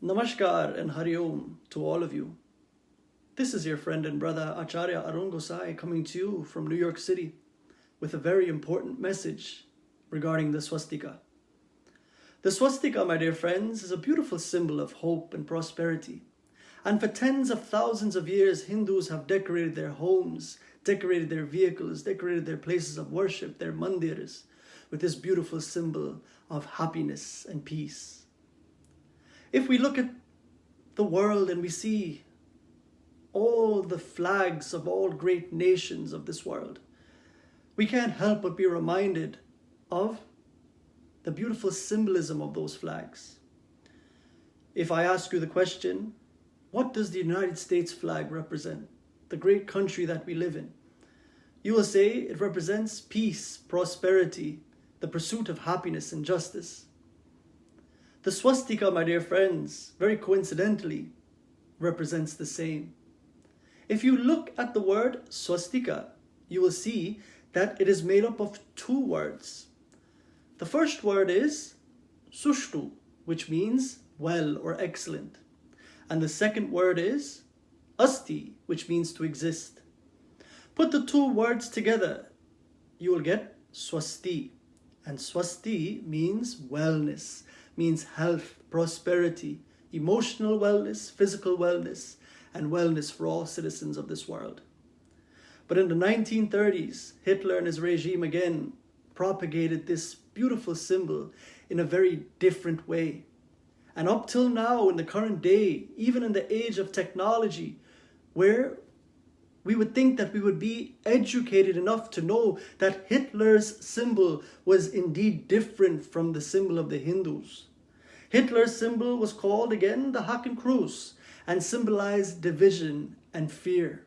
Namaskar and Hari Om to all of you. This is your friend and brother Acharya Arun Gossai coming to you from New York City with a very important message regarding the swastika. The swastika, my dear friends, is a beautiful symbol of hope and prosperity. And for tens of thousands of years, Hindus have decorated their homes, decorated their vehicles, decorated their places of worship, their mandirs, with this beautiful symbol of happiness and peace. If we look at the world and we see all the flags of all great nations of this world, we can't help but be reminded of the beautiful symbolism of those flags. If I ask you the question, what does the United States flag represent? The great country that we live in. You will say it represents peace, prosperity, the pursuit of happiness and justice. The swastika, my dear friends, very coincidentally, represents the same. If you look at the word swastika, you will see that it is made up of two words. The first word is sushtu, which means well or excellent. And the second word is asti, which means to exist. Put the two words together, you will get swasti. And swasti means wellness, means health, prosperity, emotional wellness, physical wellness, and wellness for all citizens of this world. But in the 1930s, Hitler and his regime again propagated this beautiful symbol in a very different way. And up till now, in the current day, even in the age of technology, where we would think that we would be educated enough to know that Hitler's symbol was indeed different from the symbol of the Hindus. Hitler's symbol was called again the Hakenkreuz and symbolized division and fear.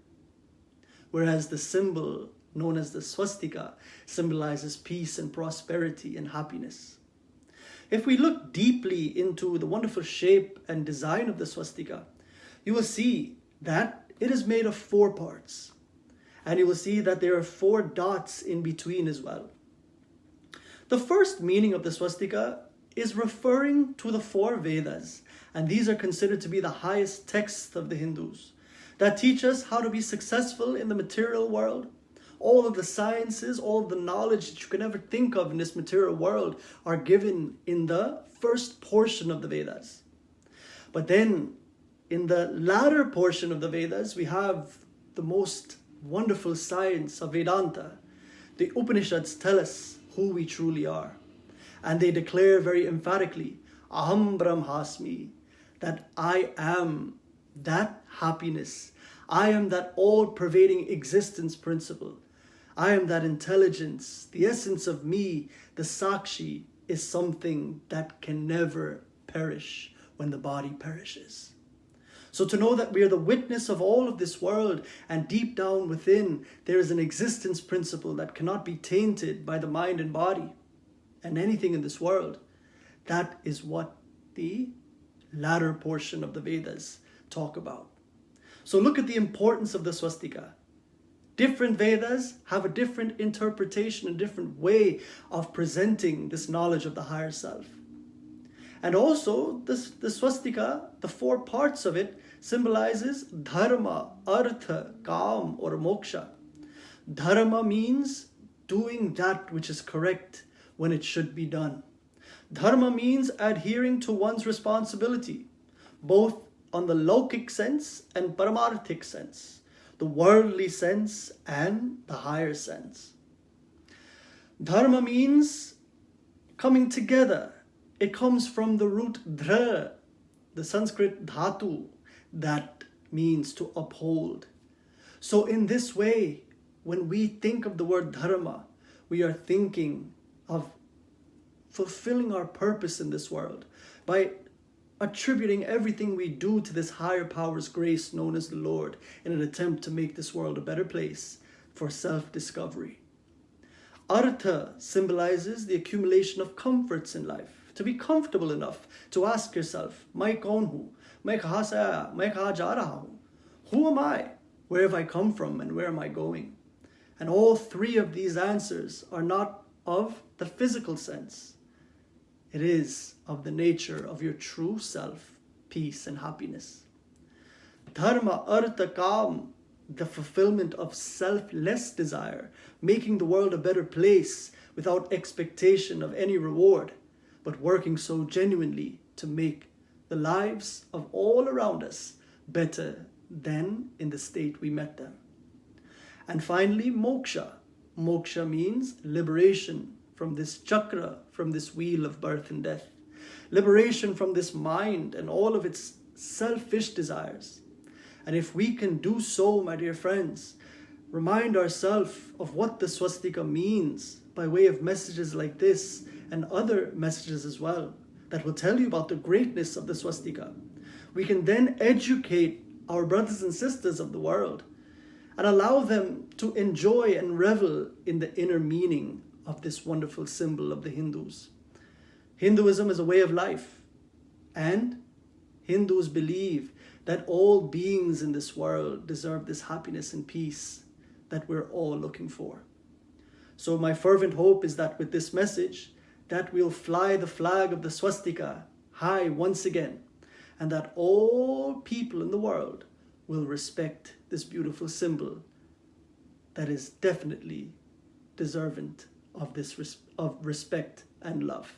Whereas the symbol known as the swastika symbolizes peace and prosperity and happiness. If we look deeply into the wonderful shape and design of the swastika, you will see that it is made of four parts. And you will see that there are four dots in between as well. The first meaning of the swastika is referring to the four Vedas. And these are considered to be the highest texts of the Hindus that teach us how to be successful in the material world. All of the sciences, all of the knowledge that you can ever think of in this material world are given in the first portion of the Vedas. But then in the latter portion of the Vedas, we have the most wonderful science of Vedanta. The Upanishads tell us who we truly are. And they declare very emphatically, Aham Brahmasmi, that I am that happiness. I am that all-pervading existence principle. I am that intelligence. The essence of me, the Sakshi, is something that can never perish when the body perishes. So to know that we are the witness of all of this world, and deep down within, there is an existence principle that cannot be tainted by the mind and body and anything in this world, that is what the latter portion of the Vedas talk about. So look at the importance of the swastika. Different Vedas have a different interpretation, a different way of presenting this knowledge of the higher self. And also, the swastika, the four parts of it, symbolizes dharma, artha, kam, or moksha. Dharma means doing that which is correct when it should be done. Dharma means adhering to one's responsibility, both on the lokic sense and paramarthik sense, the worldly sense and the higher sense. Dharma means coming together. It comes from the root dhra, the Sanskrit dhatu, that means to uphold. So in this way, when we think of the word dharma, we are thinking of fulfilling our purpose in this world by attributing everything we do to this higher power's grace known as the Lord in an attempt to make this world a better place for self-discovery. Artha symbolizes the accumulation of comforts in life. To be comfortable enough to ask yourself, Mai kaun hu? Mai kahan se aaya? Mai kahan ja raha hu? Who am I? Where have I come from and where am I going? And all three of these answers are not of the physical sense. It is of the nature of your true self, peace and happiness. Dharma, artha, kam, the fulfillment of selfless desire, making the world a better place without expectation of any reward, but working so genuinely to make the lives of all around us better than in the state we met them. And finally, moksha. Moksha means liberation from this chakra, from this wheel of birth and death. Liberation from this mind and all of its selfish desires. And if we can do so, my dear friends, remind ourselves of what the swastika means by way of messages like this and other messages as well that will tell you about the greatness of the swastika. We can then educate our brothers and sisters of the world and allow them to enjoy and revel in the inner meaning of this wonderful symbol of the Hindus. Hinduism is a way of life, and Hindus believe that all beings in this world deserve this happiness and peace that we're all looking for. So my fervent hope is that with this message, that we'll fly the flag of the swastika high once again, and that all people in the world will respect this beautiful symbol that is definitely deserving of respect and love.